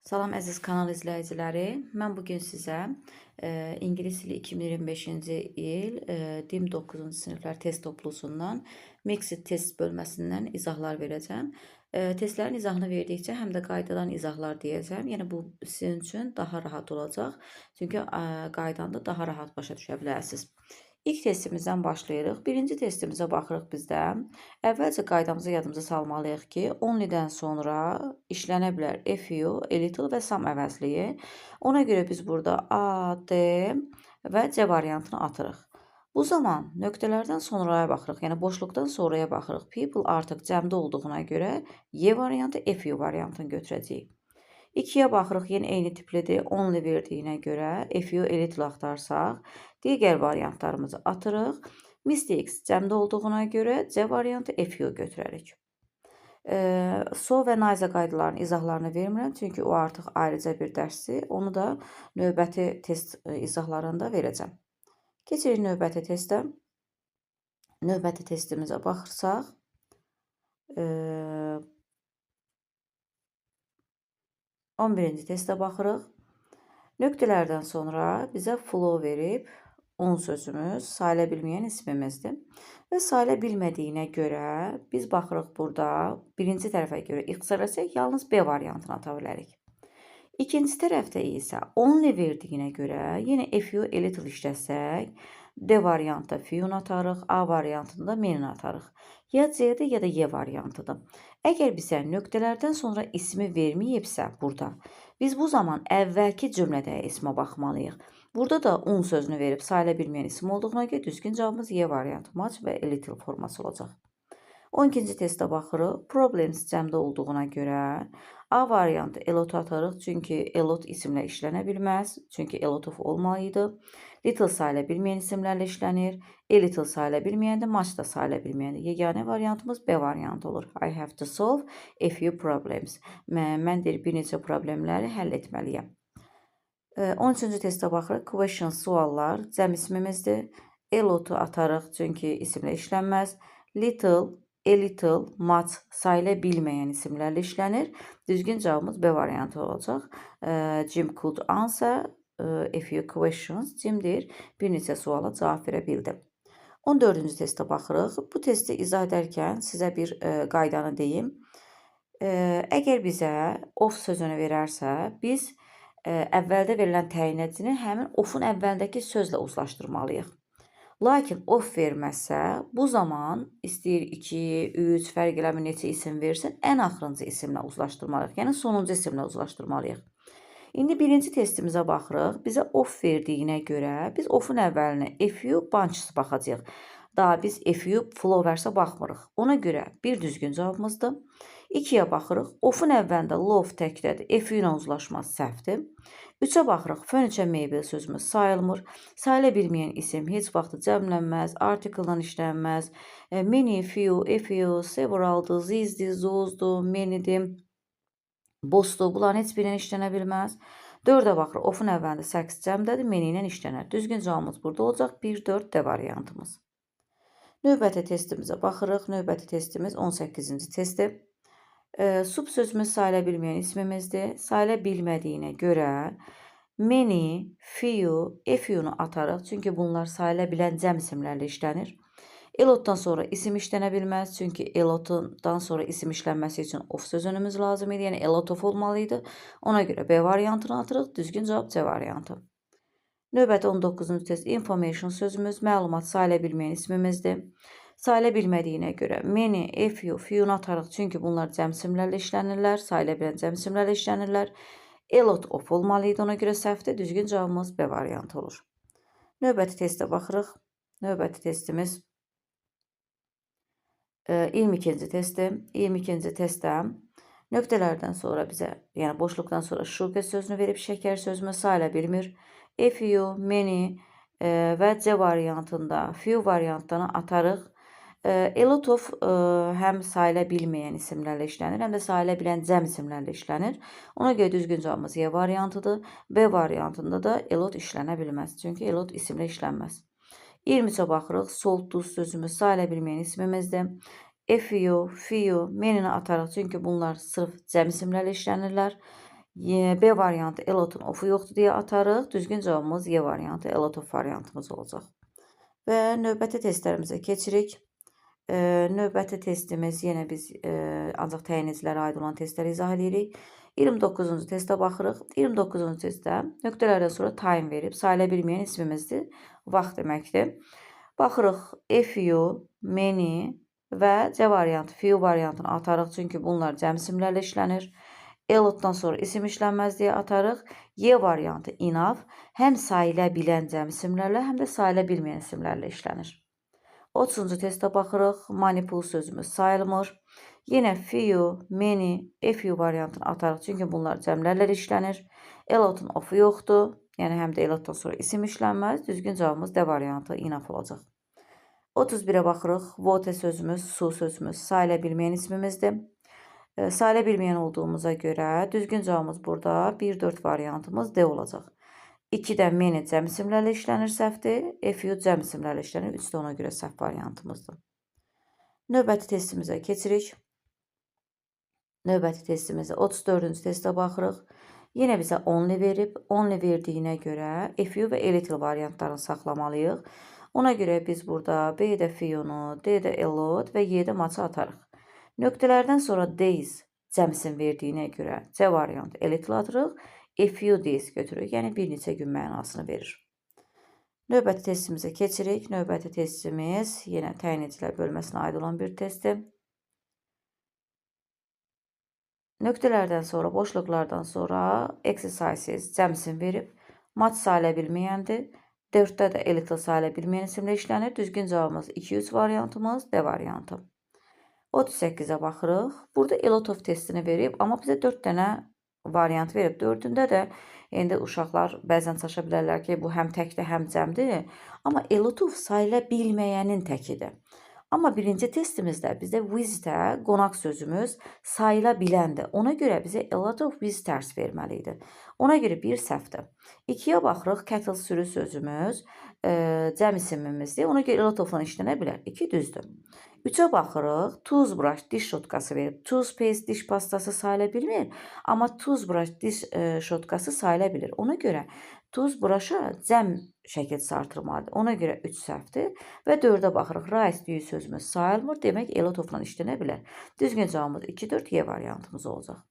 Salam əziz kanal izləyiciləri. Mən bugün sizə İngilis dili 2025-ci il DİM 9-cu siniflər test toplusundan Mixed test bölməsindən izahlar verəcəm. Testlərin izahını verdikcə həm də qaydadan izahlar deyəcəm. Yəni bu sizin üçün daha rahat olacaq. Çünki qaydanda daha rahat başa düşə bilərsiniz. İlk testimizdən başlayırıq. Birinci testimizə baxırıq bizdə. Əvvəlcə qaydamızı yadımıza salmalıyıq ki, onlydən sonra işlənə bilər a few, a little və some əvəzliyi. Ona görə biz burada A, D və C variantını atırıq. Bu zaman nöqtələrdən sonraya baxırıq, yəni boşluqdan sonraya baxırıq. People artıq cəmdə olduğuna görə Y variantı, a few variantını götürəcəyik. 2-yə baxırıq, yenə eyni tiplidir. Only verdiyinə görə a few, a little axtarsaq, digər variantlarımızı atırıq. Mistakes cəmdə olduğuna görə C variantı a few götürərik. So və nice qaydalarının izahlarını vermirəm, çünki o artıq ayrıca bir dərsdir. Onu da növbəti test izahlarında verəcəm. Keçirik növbəti testə. Növbəti testimizə baxırsaq, 11-ci testə baxırıq. Nöqtələrdən sonra bizə flow verib, 10 sözümüz sayıla bilməyən ismimizdir. Və sayıla bilmədiyinə görə biz baxırıq burada birinci tərəfə görə ixtisarlasaq yalnız B variantını ata bilərik. İkinci tərəfdə isə only verdiyinə görə yenə a few, a little işləsək, D variantda few atarıq, A variantında many atarıq. Ya C-dir, ya da Y variantıdır. Əgər bizə nöqtələrdən sonra ismi verməyibsə burada, biz bu zaman əvvəlki cümlədə ismə baxmalıyıq. Burada da un sözünü verib sayıla bilməyən isim olduğuna görə düzgün cavabımız Y variantı, much və a little forması olacaq. 12-ci testə baxırıq. Problems cəmdə olduğuna görə A variantı a lot atarıq, çünki a lot isimlə işlənə bilməz, çünki a lot of olmalıydı. Little sayıla bilməyən isimlərlə işlənir. A little sayıla bilməyəndə much da sayıla bilməyəndə. Yeganə variantımız B variantı olur. I have to solve a few problems. Mən bir neçə problemləri həll etməliyəm. 13-cü testə baxırıq. Questions, suallar cəm ismimizdir. A lot-u atarıq, çünki isimlə işlənməz. Little, a little, much sayıla bilməyən isimlərlə işlənir. Düzgün cavabımız B variantı olacaq. Jim could answer a few questions. Jim deyir, bir neçə suala cavab verə bildi. 14-cü testə baxırıq. Bu testi izah edərkən sizə bir qaydanı deyim. Əgər bizə of sözünü verərsə, biz əvvəldə verilən təyinatını həmin ofun əvvəldəki sözlə uzlaşdırmalıyıq. Lakin of verməzsə, bu zaman istəyir 2, 3, fərq eləmir neçə isim versin, ən axırıncı isimlə uzlaşdırmalıyıq. Yəni sonuncu isimlə uzlaşdırmalıyıq. İndi birinci testimizə baxırıq. Bizə of verdiyinə görə biz ofun əvvəlinə a few bunches baxacağıq. Daha biz a few flowersə baxmırıq. Ona görə bir düzgün cavabımızdır. 2-yə baxırıq. Ofun əvvəlində love təkdədir. A few ilə uzlaşmaz səhvdir. 3-ə baxırıq. Furniture mebel sözümüz sayılmır. Sayıla bilməyən isim heç vaxt cəmlənməz, article-dan işlənməz. Many, few, a few, severaldır, these-dir, those-dur, many-dir. Boşdur, bunların heç birindən işlənə bilməz. 4-ə baxırıq. Ofun əvvəlində səks cəmdədir, many ilə işlənər. Düzgün cavabımız burada olacaq. 1, 4, D variantımız. Növbəti testimizə baxırıq. Növbəti testimiz 18-ci testdir. Sub sözümüz sayıla bilməyən ismimizdir. Sayıla bilmədiyinə görə many, few, a few-nu atarıq. Çünki bunlar sayıla bilən cəm isimlərlə işlənir. A lot-dan sonra isim işlənə bilməz, çünki a lot-dan sonra isim işlənməsi üçün of sözünümüz lazım idi, yəni a lot of olmalıydı. Ona görə B variantını atırıq, düzgün cavab C variantı. Növbəti 19-cu test, information sözümüz məlumat sayıla bilməyən ismimizdir. Sayıla bilmədiyinə görə many, a few, few-nu atarıq, çünki bunlar cəm isimlərlə işlənirlər, sayıla bilən cəm isimlərlə işlənirlər. A lot of olmalıydı, ona görə səhvdir, düzgün cavabımız B variantı olur. Növbəti testə baxırıq. Növbəti testimiz 22-ci testdir. 22-ci testdə nöqtələrdən sonra bizə, yəni boşluqdan sonra sugar sözünü verib, şəkər sözümüz sayıla bilmir. A few, many və C variantında few variantlarını atarıq. A lot of həm sayıla bilməyən isimlərlə işlənir, həm də sayıla bilən cəm isimlərlə işlənir. Ona görə düzgün cavabımız Y variantıdır. B variantında da a lot işlənə bilməz, çünki a lot isimlə işlənməz. 23-ə baxırıq. Sold sözümüz sayıla bilməyən ismimizdir. A few, few, many-ni atarıq, çünki bunlar sırf cəm isimlərlə işlənirlər. B variantı a lot-un of-u yoxdur deyə atarıq. Düzgün cavabımız Y variantı, a lot of variantımız olacaq. Və növbəti testlərimizə keçirik. Növbəti testimiz yenə biz ancaq təyin edicilərə aid olan testləri izah edirik. 29-cu testə baxırıq. 29-cu testdə nöqtələrdən sonra time verib, sayıla bilməyən ismimizdir. Vaxt deməkdir. Baxırıq, few, many və C variantı, few variantını atarıq. Çünki bunlar cəm isimlərlə işlənir. A lot-dan sonra isim işlənməz deyə atarıq. Y variantı, enough, həm sayıla bilən cəm isimlərlə, həm də sayıla bilməyən isimlərlə işlənir. 30-cu testə baxırıq. Manipul sözümüz sayılmır. Yenə few, many, few variantını atarıq. Çünki bunlar cəmlərlə işlənir. A lot-un of-u yoxdur. Yəni həm də a lot-dan sonra isim işlənməz. Düzgün cavabımız D variantı, enough olacaq. 31-ə baxırıq. Water sözümüz, su sözümüz sayıla bilməyən ismimizdir. Sayıla bilməyən olduğumuza görə düzgün cavabımız burada 1-4 variantımız D olacaq. 2-də many cəm isimlərlə işlənir, səhvdir. Few cəm isimlərlə işlənir. 3 də ona görə səhv variantımızdır. Növbəti testimizə keçirik. Növbəti testimizə 34-cü testə baxırıq. Yenə bizə only verib. Only verdiyinə görə few və a little variantlarını saxlamalıyıq. Ona görə biz burada B-də few-nu, D-də a lot və Y-də much atarıq. Nöqtələrdən sonra days cəm isim verdiyinə görə C variantı a little atırıq. A few days götürürük. Yəni bir neçə gün mənasını verir. Növbəti testimizə keçirik. Növbəti testimiz yenə təyin edicilər bölməsinə aid olan bir testdir. Nöqtələrdən sonra, boşluqlardan sonra exercises cəm isim verib. Much sayıla bilməyəndir. 4-də də a little sayıla bilməyən isimlə işlənir. Düzgün cavabımız 2-3 variantımız D variantı. 38-ə baxırıq. Burada a lot of testini verib, amma bizə 4 dənə variant verib. 4-ündə də indi uşaqlar bəzən çaşa bilərlər ki, bu həm təkdir, həm cəmdir. Amma a lot of sayıla bilməyənin təkidir. Amma birinci testimizdə bizdə visit-ə qonaq sözümüz sayıla biləndir. Ona görə bizə a lot of visitors verməli idi. Ona görə bir səhvdir. 2-yə baxırıq, cattle sürü sözümüz cəm isimimizdir. Ona görə a lot of-dan işlənə bilər. 2 düzdür. 3-ə baxırıq, toothbrush diş şotkası verib. Toothpaste diş pastası sayıla bilmir, amma toothbrush diş şotkası sayıla bilir. Ona görə toothbrush-a cəm şəkildə artırmalıdır. Ona görə 3 səhvdir. Və 4-ə baxırıq, rice düyü sözümüz sayılmır. Demək, a lot of-dan işlənə bilər. Düzgün cavabımız 2-4 Y variantımız olacaq.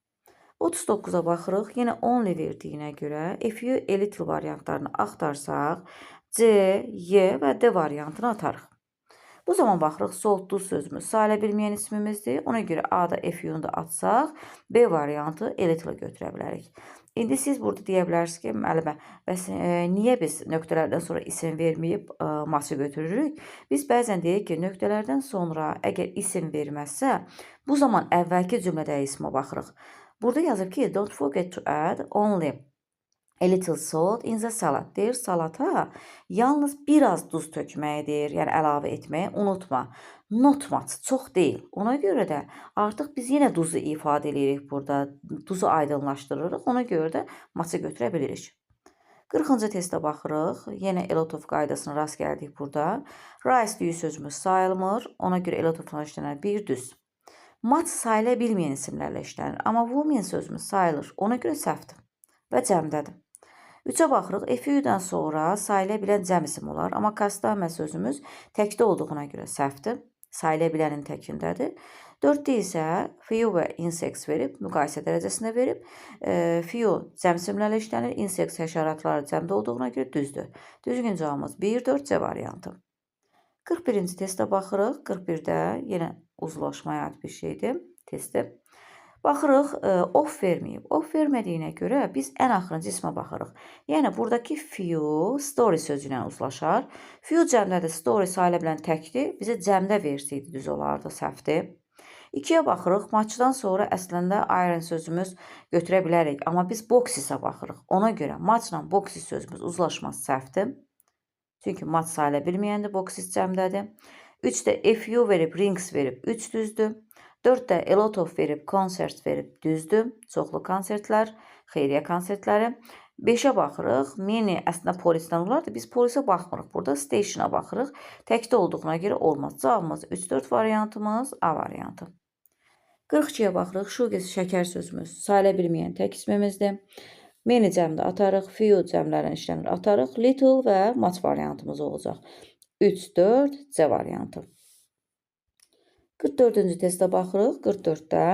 39-a baxırıq. Yenə only verdiyinə görə few, a little variantlarını axtarsaq, C, Y və D variantını atarıq. Bu zaman baxırıq, sold sözümüz sayıla bilməyən ismimizdir. Ona görə A-da few-nu da atsaq, B variantı a little götürə bilərik. İndi siz burada deyə bilərsiniz ki, müəllimə, bəs niyə biz nöqtələrdən sonra isim verməyib much götürürük? Biz bəzən deyirik ki, nöqtələrdən sonra əgər isim verməzsə, bu zaman əvvəlki cümlədə ismə baxırıq. Burada yazıb ki, don't forget to add only a little salt in the salad. Deyir, salata yalnız biraz duz tökməyidir, yəni əlavə etməyi unutma. Not much, çox deyil. Ona görə də artıq biz yenə duzu ifadə edirik burada. Duzu aydınlaşdırırıq. Ona görə də much-ı götürə bilirik. 40-cı testə baxırıq. Yenə a lot of qaydasına rast gəldik burada. Rice düyü sözümüz sayılmır. Ona görə a lot of-dan işlənər. Bir düz. Much sayıla bilməyən isimlərlə işlənir. Amma woman sözümüz sayılır. Ona görə səhvdir və cəmdədir. 3-ə baxırıq. Few-dən sonra sayıla bilən cəm isim olar. Amma customary sözümüz təkdə olduğuna görə səhvdir. Sayıla bilənin təkindədir. 4-də isə few və insects verib, müqayisə dərəcəsində verib. Few cəm isimlərlə işlənir. Insects həşəratlar cəmdə olduğuna görə düzdür. Düzgün cavabımız 1-4 C variantı. 41-ci testə baxırıq. 41-də yenə uzlaşmaya aid bir şeydir. Testdir. Baxırıq, of verməyib. Of vermədiyinə görə biz ən axırıncı ismə baxırıq. Yəni, buradakı few story sözü ilə uzlaşar. Few cəmdədir, story sayıla bilən təkdir. Bizə cəmdə versiyaydı, düz olardı, səhvdir. 2-yə baxırıq. Much-dan sonra əslində iron sözümüz götürə bilərik. Amma biz boxes-ə baxırıq. Ona görə much-la boxes sözümüz uzlaşmaz, səhvdir. Çünki much sayıla bilməyəndir, boxes cəmdədir. 3-də few verib, rings verib, 3 düzdür. 4-də a lot of verib, concert verib, düzdür. Çoxlu konsertlər, xeyriyyə konsertləri. 5-ə baxırıq. Many əslində polisdən olardı. Biz polisə baxmırıq. Burada station-a baxırıq. Təkdə olduğuna görə olmaz. Cavabımız 3-4 variantımız A variantı. 42-yə baxırıq. Sugar şəkər sözümüz sayıla bilməyən tək ismimizdir. Many cəmdə atarıq, few cəmlərin işləmir atarıq. Little və much variantımız olacaq. 3, 4, C variantı. 44-cü testə baxırıq. 44-də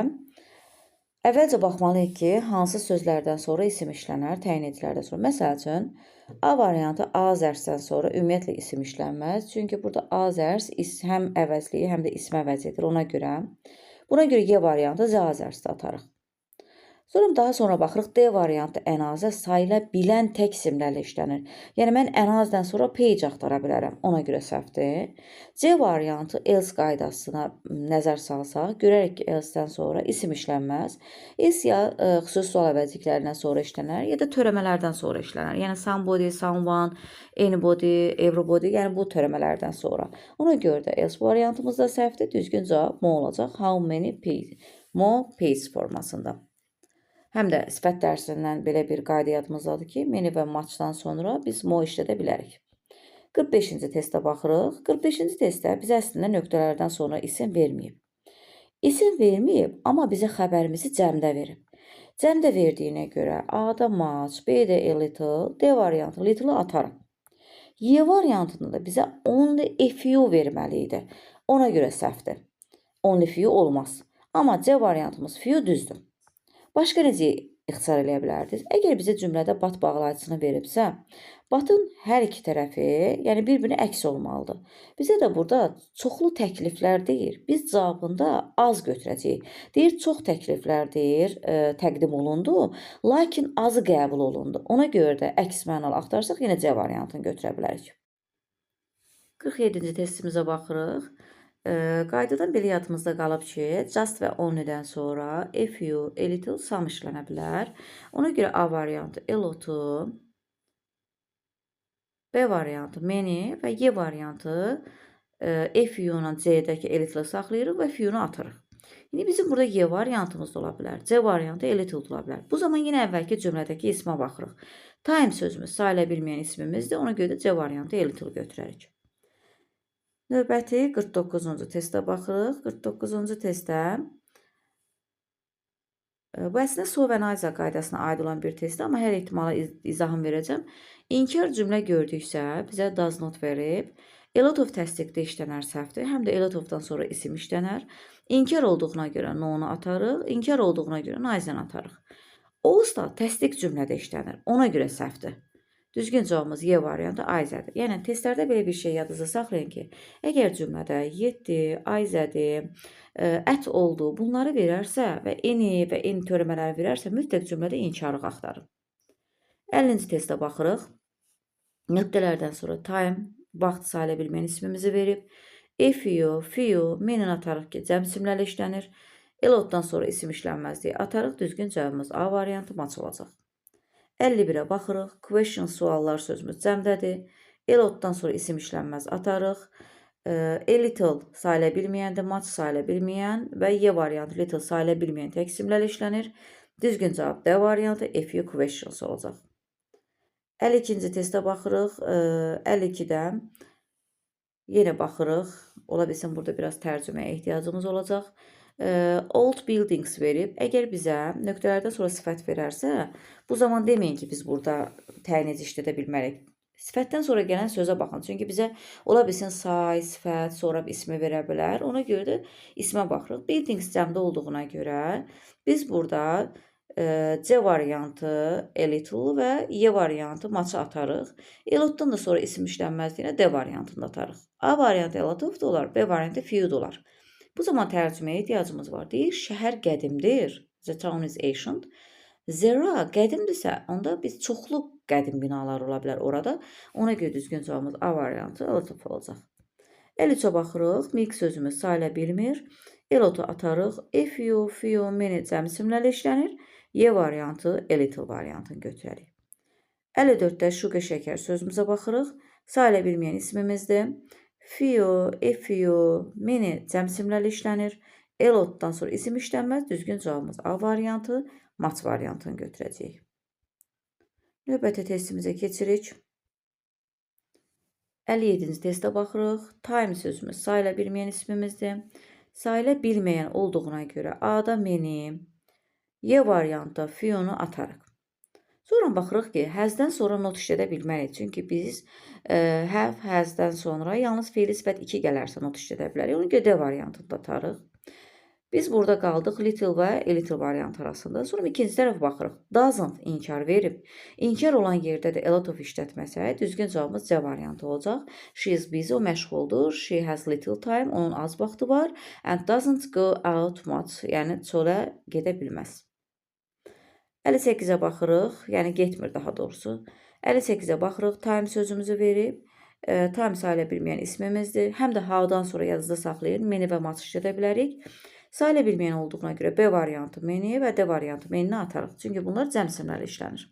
əvvəlcə baxmalıyıq ki, hansı sözlərdən sonra isim işlənər, təyin edicilərdən sonra. Məsəl üçün, A variantı A zərsdən sonra ümumiyyətlə isim işlənməz. Çünki burada A zərs həm əvəzliyi, həm də ism əvəz edir. Buna görə Y variantı Z zərsdə atarıq. Sonra daha sonra baxırıq, D variantı ən azə sayıla bilən tək isimlərlə işlənir. Yəni, mən ən azdan sonra page axtara bilərəm, ona görə səhvdir. C variantı else qaydasına nəzər salsaq, görərək ki, else-dən sonra isim işlənməz. Else ya xüsusi sual əvəzliklərindən sonra işlənər, ya da törəmələrdən sonra işlənər. Yəni, somebody, someone, anybody, everybody, yəni bu törəmələrdən sonra. Ona görə də else variantımız da səhvdir, düzgün cavab mo olacaq. How many page? Mo page formasında. Həm də sifət dərsindən belə bir qayda yadımızdadır ki, many və muchdan sonra biz mo işlədə bilərik. 45-ci testə baxırıq. 45-ci testdə bizə əslində nöqtələrdən sonra isim verməyib. İsim verməyib, amma bizə xəbərimizi cəmdə verib. Cəmdə verdiyinə görə A-da much, B-də a little, D variantı little-ı atarıq. Y variantında da bizə only a few verməli idi. Ona görə səhvdir. Only few olmaz. Amma C variantımız few düzdür. Başqa necə ixtisar eləyə bilərdiniz? Əgər bizə cümlədə but bağlayıcısını veribsə, but'ın hər iki tərəfi, yəni bir-birini əks olmalıdır. Bizə də burada çoxlu təkliflər deyir. Biz cavabında az götürəcəyik. Deyir, çox təkliflər deyir, təqdim olundu, lakin azı qəbul olundu. Ona görə də əks mənalı axtarsaq, yenə C variantını götürə bilərik. 47-ci testimizə baxırıq. Qaydadan belə yadımızda qalıb ki, just və only-dən sonra a few, a little, some işlənə bilər. Ona görə A variantı a lot-u, B variantı many və Y variantı a few-la C-dəki a little-ı saxlayırıq və few-nu atırıq. İndi bizim burada Y variantımız da ola bilər, C variantı a little ola bilər. Bu zaman yenə əvvəlki cümlədəki ismə baxırıq. Time sözümüz sayıla bilməyən ismimizdir, ona görə də C variantı a little götürərik. Növbəti 49-cu testə baxırıq. 49-cu testdə bu əslində so və neither qaydasına aid olan bir testdir, amma hər ehtimala izahını verəcəm. İnkar cümlə gördüksə, bizə does not verib. A lot of təsdiqdə işlənər səhvdir, həm də a lot of-dan sonra isim işlənər. İnkar olduğuna görə no-nu atarıq, inkar olduğuna görə neither-ı atarıq. Also təsdiq cümlədə işlənir, ona görə səhvdir. Düzgün cavabımız Y variantı ayzədir. Yəni, testlərdə belə bir şey yadınızda saxlayın ki, əgər cümlədə yetdi, ayzədir, ət oldu, bunları verərsə və eni və eni törəmələri verərsə, mütləq cümlədə inkarı axtarın. 50-ci testə baxırıq. Nöqtələrdən sonra time, vaxt sayıla bilməyən ismimizi verib. A few, few, many atarıq ki, cəm isimlərlə işlənir. A lot-dan sonra isim işlənməz deyə atarıq. Düzgün cavabımız A variantı maç olacaq. 51-ə baxırıq. Question suallar sözümüz cəmdədir. A lot-dan sonra isim işlənməz atarıq. A little sayıla bilməyəndir, much sayıla bilməyən və Y variantı little sayıla bilməyən tək isimlərlə işlənir. Düzgün cavab D variantı a few questions olacaq. 52-ci testə baxırıq. 52-də yenə baxırıq. Ola bilsin burada biraz tərcüməyə ehtiyacımız olacaq. Old buildings verib. Əgər bizə nöqtələrdən sonra sifət verərsə, bu zaman deməyin ki, biz burada təyin edici işlədə bilmərik. Sifətdən sonra gələn sözə baxın. Çünki bizə ola bilsin say, sifət, sonra ismi verə bilər. Ona görə də ismə baxırıq. Buildings cəmdə olduğuna görə biz burada C variantı a little və Y variantı much atarıq. A lot-dan da sonra isim işlənməzdiyinə D variantını atarıq. A variantı a lot of da olar, B variantı few da olar. Bu zaman tərcüməyə ehtiyacımız var. Deyir, şəhər qədimdir. The town is ancient. Zera qədimdirsə, onda biz çoxlu qədim binalar ola bilər orada. Ona görə düzgün cavabımız A variantı a lot of olacaq. 53-ə baxırıq. Milk sözümüz sayıla bilmir. A lot-u atarıq. A few, few, many cəm isimlərlə işlənir. Y variantı a little variantını götürərik. 54-də sugar şəkər sözümüzə baxırıq. Sayıla bilməyən ismimizdir. Few, a few, many cəm isimlərlə işlənir. A lot-dan sonra isim işlənməz. Düzgün cavabımız A variantı, much variantını götürəcəyik. Növbəti testimizə keçirik. 57-ci testə baxırıq. Time sözümüz sayıla bilməyən ismimizdir. Sayıla bilməyən olduğuna görə A-da meni, Y variantda few-nu atarıq. Sonra baxırıq ki, has-dən sonra not işlədə bilmərik. Çünki biz have, has-dən sonra yalnız fe'li sifət 2 gələrsə not işlədə bilərik. Onu görə D variantında atarıq. Biz burada qaldıq little və a little variant arasında. Sonra ikinci tərəfə baxırıq. Doesn't inkar verib. İnkar olan yerdə də a lot of işlətməsək, düzgün cavabımız C variantı olacaq. She is busy, o məşğuldur. She has little time, onun az vaxtı var. And doesn't go out much, yəni çölə gedə bilməz. 58-ə baxırıq, yəni getmir daha doğrusu. 58-ə baxırıq, time sözümüzü verib. Time sayıla bilməyən ismimizdir. Həm də how-dan sonra yazıda saxlayın, meni və match işlədə bilərik. Sayıla bilməyən olduğuna görə B variantı meni və D variantı menini atarıq. Çünki bunlar cəm simlərlə işlənir.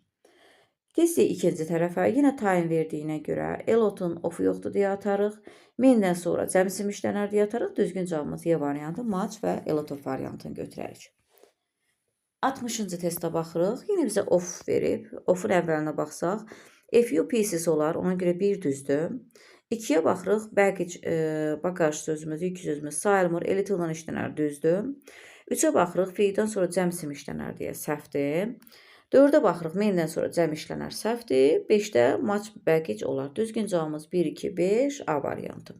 Keçdik ikinci tərəfə. Yenə time verdiyinə görə a-lot-un of-u yoxdur deyə atarıq. Menidən sonra cəm isim işlənər deyə atarıq. Düzgün cavabımız Y variantı, match və a-lot of variantını götürərik. 60-cı testə baxırıq. Yenə bizə of verib. Ofun əvvəlinə baxsaq, a few pieces olar. Ona görə bir düzdür. 2-yə baxırıq. Bagaj sözümüz, yük sözümüz sayılmır. A little-dan işlənər düzdür. 3-ə baxırıq. Fe'dən sonra cəm isim işlənər deyə səhvdir. 4-ə baxırıq. Menidən sonra cəm işlənər səhvdir. 5-də match baggage olar. Düzgün cavabımız 1, 2, 5 A variantı.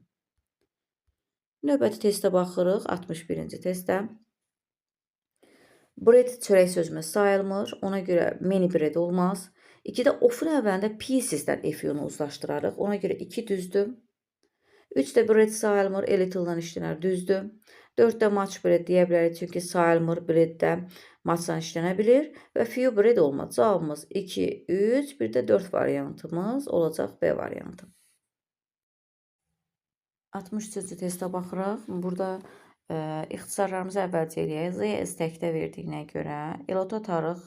Növbəti testə baxırıq. 61-ci testə. Bread çörək sözümüz sayılmır. Ona görə many bread olmaz. 2-də ofun əvvəlində pieces'dən F-unu uzlaşdırarıq. Ona görə 2 düzdür. 3-də bread sayılmır. A little-dan işlənər düzdür. 4-də much bread deyə bilərik. Çünki sayılmır. Bread-də much-dan işlənə bilir. Və few bread olmaz. Cavabımız 2, 3, bir də 4 variantımız olacaq B variantı. 63-cü testə baxırıq. Burada ixtisarlarımızı əvvəlcə eləyək. Z təkdə verdiyinə görə a-lot atarıq.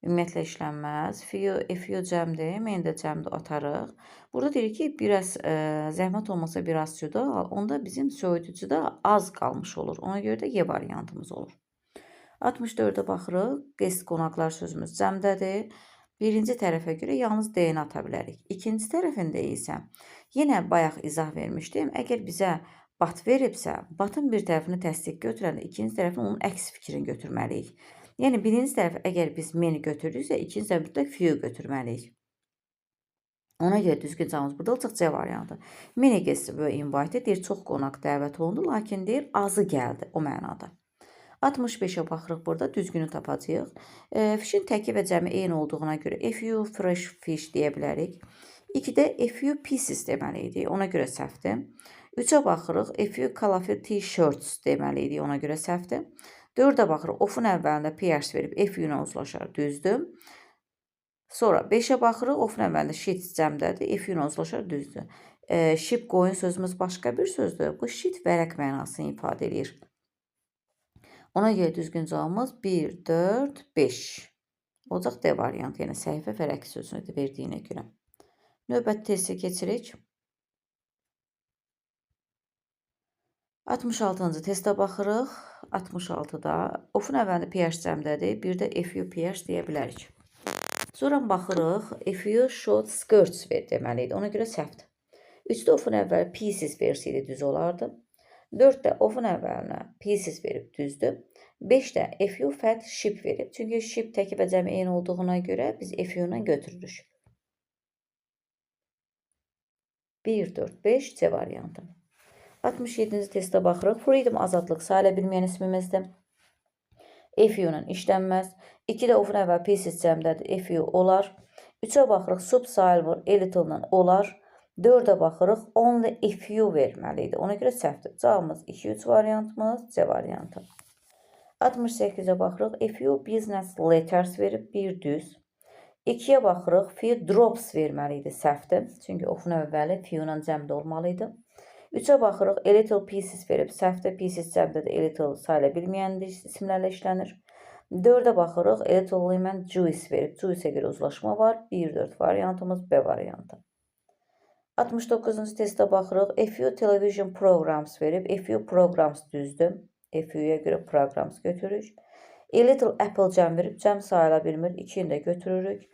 Ümumiyyətlə işlənməz. Few cəmdir. Meni də cəmdir atarıq. Burada deyirik ki, biraz zəhmət olmasa biraz suda, onda bizim soyuducuda az qalmış olur. Ona görə də Y variantımız olur. 64-ə baxırıq. Guest qonaqlar sözümüz cəmdədir. Birinci tərəfə görə yalnız D-ni ata bilərik. İkinci tərəfində isə yenə bayaq izah vermişdim. Əgər bizə but veribsə, but'ın bir tərəfini təsdiq götürəndə ikinci tərəfini onun əks fikrini götürməliyik. Yəni birinci tərəf əgər biz meni götürürüksə, ikinci tərəf mütləq few götürməliyik. Ona görə düzgün cavabımız burada olacaq C variantı. Many guests were invited, deyir çox qonaq dəvət olundu, lakin deyir azı gəldi o mənada. 65-ə baxırıq burada, düzgünü tapacağıq. Fish'in təki və cəmi eyni olduğuna görə a few fresh fish deyə bilərik. 2-də a few pieces deməliydik, ona görə səhvdir. 3-ə baxırıq, a few colorful t-shirts deməliydik, ona görə səhvdir. 4-ə baxırıq, ofun əvvəlində pairs verib a few-nə uzlaşar, düzdür. Sonra 5-ə baxırıq, ofun əvvəlində sheet cəmdədir, a few-nə uzlaşar, düzdür. Ship qoyun sözümüz başqa bir sözdür. Bu sheet vərəq mənasını ifadə edir. Ona görə düzgün cavabımız 1, 4, 5 olacaq D variantı, yəni səhifə vərəq sözünü verdiyinə görə. Növbəti testi keçirik. 66-cı testə baxırıq. 66-da ofun əvvəlində pairs cəmdədir, bir də a few pairs deyə bilərik. Sonra baxırıq, a few short skirts ver deməliydi, ona görə səhvdir. 3-də ofun əvvəli pieces versiyada düz olardı. 4-də ofun əvvəlinə pieces verib düzdür. 5-də a few fat sheep verib. Çünki sheep təki və cəmi eyni olduğuna görə biz a few-la götürürük. 1, 4, 5 C variantı. 67-ci testə baxırıq. Freedom azadlıq sayıla bilməyən ismimizdir. A few-la işlənməz. 2-də ofun əvvəli pieces cəmdədir. A few olar. 3-ə baxırıq. Soup sayılmır. A little-la olar. 4-ə baxırıq, only a few verməliydi. Ona görə səhvdir. Cavabımız 2-3 variantımız C variantı. 68-ə baxırıq, a few business letters verib, bir düz. 2-yə baxırıq, few drops verməliydi, səhvdir. Çünki ofun əvvəli few-la cəmdə olmalıydı. 3-ə baxırıq, a little pieces verib, səhvdir. Pieces cəmdədir, a little sayıla bilməyən isimlərlə işlənir. 4-ə baxırıq, a little lemon juice verib. Juice-ə görə uzlaşma var. 1-4 variantımız B variantı. 69-cu testə baxırıq. A few television programs verib. A few programs düzdür. A few-yə görə programs götürürük. A little apple cəm verib. Cəm sayıla bilmir. 2-ni də götürürük.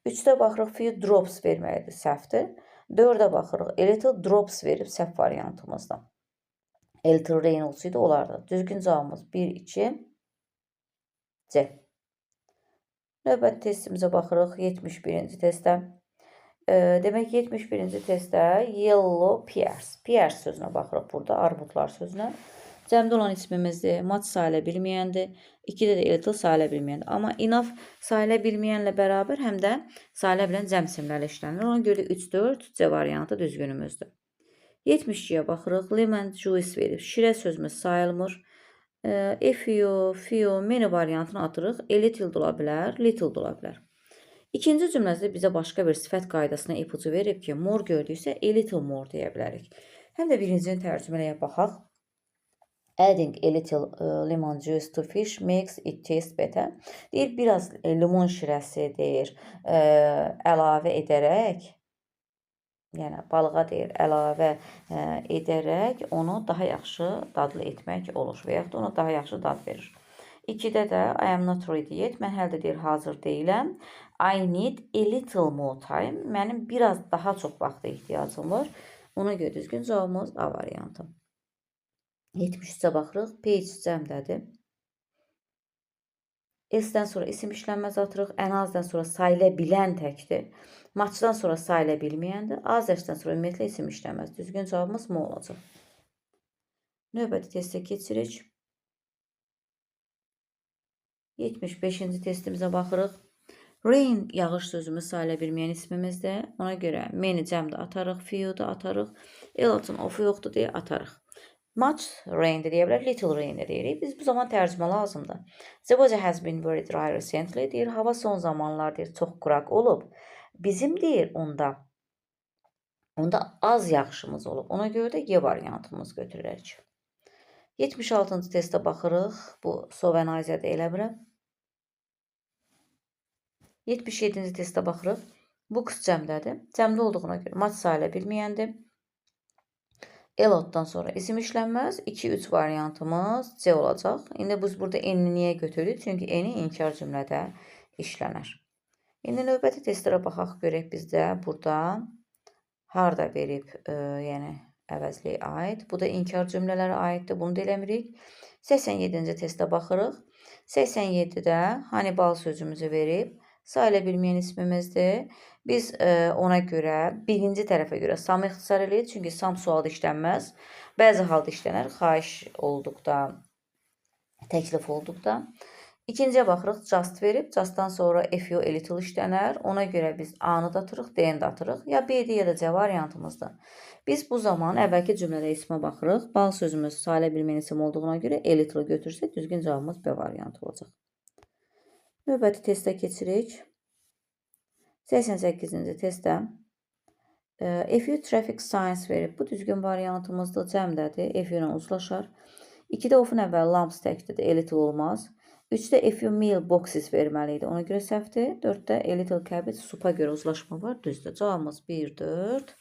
3-də baxırıq. Few drops verməkdir. Səhvdir. 4-ə baxırıq. A little drops verib. Səhv variantımızda. A little rain olsaydı olardı. Düzgün cavabımız 1, 2, C. Növbəti testimizə baxırıq 71-ci testdə. Demək 71-ci testdə yellow pears. Pears sözünə baxırıq burada, armudlar sözünə. Cəmdə olan ismimizdir. Much sayıla bilməyəndir. 2-də də little sayıla bilməyəndir. Amma enough sayıla bilməyənlə bərabər həm də sayıla bilən cəm isimlərlə işlənir. Ona görə 3, 4 C variantı düzgünümüzdür. 72-yə baxırıq. Lemon juice verib. Şirə sözümüz sayılmır. A few, many variantını atırıq. A little də ola bilər, little də ola bilər. İkinci cümlədə bizə başqa bir sifət qaydasına ipucu verib ki, more gördüksə a little more deyə bilərik. Həm də birincini tərcüməyə baxaq. Adding a little lemon juice to fish makes it taste better. Deyir, biraz limon şirəsi deyir, əlavə edərək, yəni balığa deyir, əlavə edərək onu daha yaxşı dadlı etmək olur və yaxud da ona daha yaxşı dad verir. 2-də də I am not ready yet, mən hələ də deyir, hazır deyiləm. I need a little more time, mənim biraz daha çox vaxta ehtiyacım var. Ona görə düzgün cavabımız A variantı. 73-ə baxırıq, page cəmdədir. S-dən sonra isim işlənməz atırıq. Ən azdan sonra sayıla bilən təkdir. Maçdan sonra sayıla bilməyəndir. Az-dən sonra ümumiyyətlə isim işlənməz. Düzgün cavabımız M olacaq. Növbəti testə keçirik. 75-ci testimizə baxırıq. Rain, yağış sözümüz sayıla bilməyən ismimizdir. Ona görə many cəmdə atarıq, few da atarıq. Elotun ofu yoxdur deyə atarıq. Much rain de deyə bilər, little rain de deyirik. Biz bu zaman tərcümə lazımdır. The weather has been very dry recently deyir. Hava son zamanlar deyir, çox quraq olub. Bizim deyir onda az yağışımız olub. Ona görə də Y variantımız götürürük. 76-cı testə baxırıq. Bu sovenizədə elə biləm. 77-ci testə baxırıq. Bu qıs cəmdədir. Cəmdə olduğuna görə much sayıla bilməyəndir. Elotdan sonra isim işlənməz. 2-3 variantımız C olacaq. İndi biz burada N-ni niyə götürürük? Çünki N-i inkar cümlədə işlənər. İndi növbəti testlərə baxaq, görək bizdə burada harda verib, yəni əvəzliyə aid. Bu da inkar cümlələrə aiddir. Bunu da eləmirik. 87-ci testə baxırıq. 87-də Hannibal sözümüzü verib. Sayıla bilməyən ismimizdir. Biz ona görə, birinci tərəfə görə samı ixtisar edirik. Çünki sam sualda işlənməz. Bəzi halda işlənər, xahiş olduqda, təklif olduqda. İkinciyə baxırıq, just verib. Justdan sonra few, a little işlənər. Ona görə biz A-nı da atırıq, D-ni də atırıq. Ya B-dir, ya da C variantımızdır. Biz bu zaman əvvəlki cümlədə ismə baxırıq. Bal sözümüz sayıla bilməyən isim olduğuna görə a little götürsək, düzgün cavabımız B variantı olacaq. Növbəti testə keçirik. 88-ci testdə a few traffic signs verib. Bu düzgün variantımızda cəmdədir. A few ilə uzlaşar. 2-də ofun əvvəl lamps təkdir. A little olmaz. 3-də a few meal boxes verməli idi. Ona görə səhvdir. 4-də a little cabbage supa görə uzlaşma var. Düzdür. Cavabımız 1, 4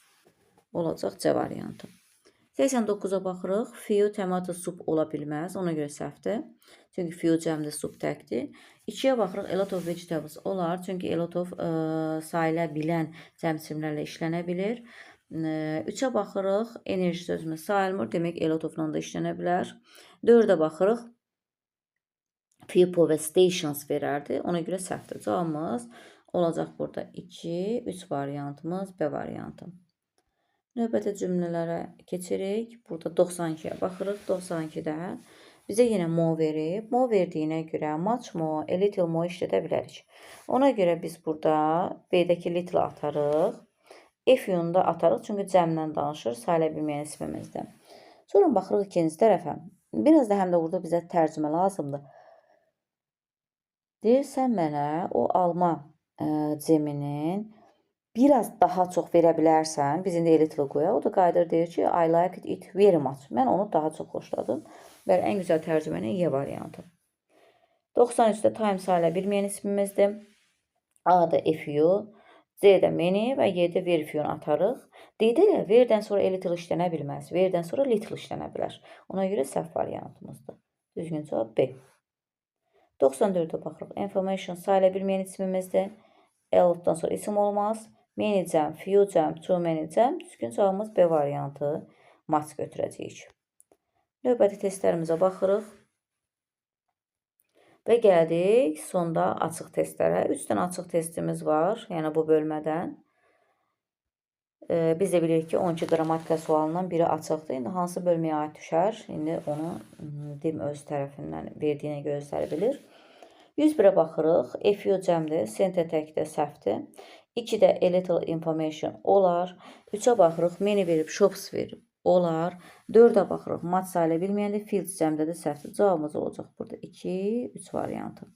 olacaq C variantı. 89-a baxırıq. Few tomato soup ola bilməz. Ona görə səhvdir. Çünki few cəmdə soup təkdir. 2-yə baxırıq. A lot of vegetables olar. Çünki a lot of sayıla bilən cəm isimlərlə işlənə bilir. 3-ə baxırıq. Enerji sözümüz sayılmır. Demək a lot of-la da işlənə bilər. 4-ə baxırıq. People və stations verərdi. Ona görə səhvdir. Cavabımız olacaq burada 2, 3 variantımız B variantı. Növbəti cümlələrə keçirik. Burada 92-yə baxırıq. 92-də bizə yenə mo verib. Mo verdiyinə görə much more, a little more işlədə bilərik. Ona görə biz burada B-dəki little atarıq. F-yunu da atarıq. Çünki cəmlə danışır. Sayıla bilməyən ismimizdir. Sonra baxırıq ikinci tərəfə. Biraz da həm də burada bizə tərcümə lazımdır. Deyirsən mənə o alma ceminin biraz daha çox verə bilərsən. Biz indi a little qoyaq. O da qayıdır deyir ki, I like it very much. Mən onu daha çox xoşladım. Və ən gözəl tərcümənin Y variantı. 93-də time sayıla bilməyən ismimizdir. A-da few, C-də many və Y-də very few atarıq. D-də verdən sonra a little işlənə bilməz. Verdən sonra little işlənə bilər. Ona görə səhv variantımızdır. Düzgün cavab B. 94-də baxırıq. Information sayıla bilməyən ismimizdir. Elotdan sonra isim olmaz. Many cəm, few cəm, too many cəm. Düzgün cavabımız B variantı. Much götürəcəyik. Növbəti testlərimizə baxırıq. Və gəldik sonda açıq testlərə. 3 dənə açıq testimiz var, yəni bu bölmədən. Biz də bilirik ki, 12 qrammatika sualından biri açıqdır. İndi hansı bölməyə aid düşər? İndi onu DİM öz tərəfindən verdiyinə göstəri bilir. 101-ə baxırıq. FU cəmdir, center təkdə səhvdir. 2-də a little information olar. 3-ə baxırıq, many verib, shops verib, olar. 4-ə baxırıq, mat sayıla bilməyəndə fields cəmdədir, səhvdir. Cavabımız olacaq burada 2, 3 variantı.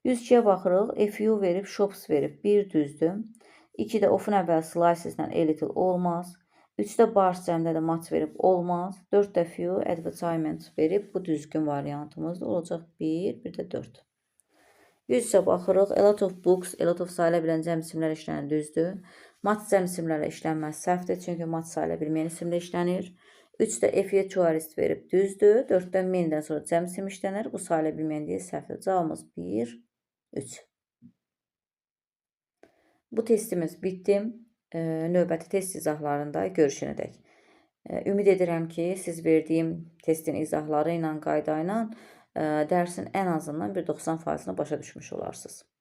102-yə baxırıq, FU verib, shops verib, 1 düzdür. 2-də ofun əvvəl sliceslə a little olmaz. 3-də bars cəmdədə mat verib, olmaz. 4-də few advertisement verib, bu düzgün variantımızdır. Olacaq 1, bir də 4. 100-ə baxırıq, a lot of books, a lot of sayıla bilən cəm isimlər işlənir, düzdür. Mat cəm isimlərlə işlənməz, səhvdir, çünki mat sayıla bilməyən isimlə işlənir. 3-də FE tourist verib, düzdür. 4-də many-dən sonra cəm isim işlənir, bu sayıla bilməyən deyil, səhvdir. Cavabımız 1, 3. Bu testimiz bitdi. Növbəti test izahlarında görüşənədək. Ümid edirəm ki, siz verdiyim testin izahları ilə, qayda ilə dərsin ən azından bir 90%-ni başa düşmüş olarsınız.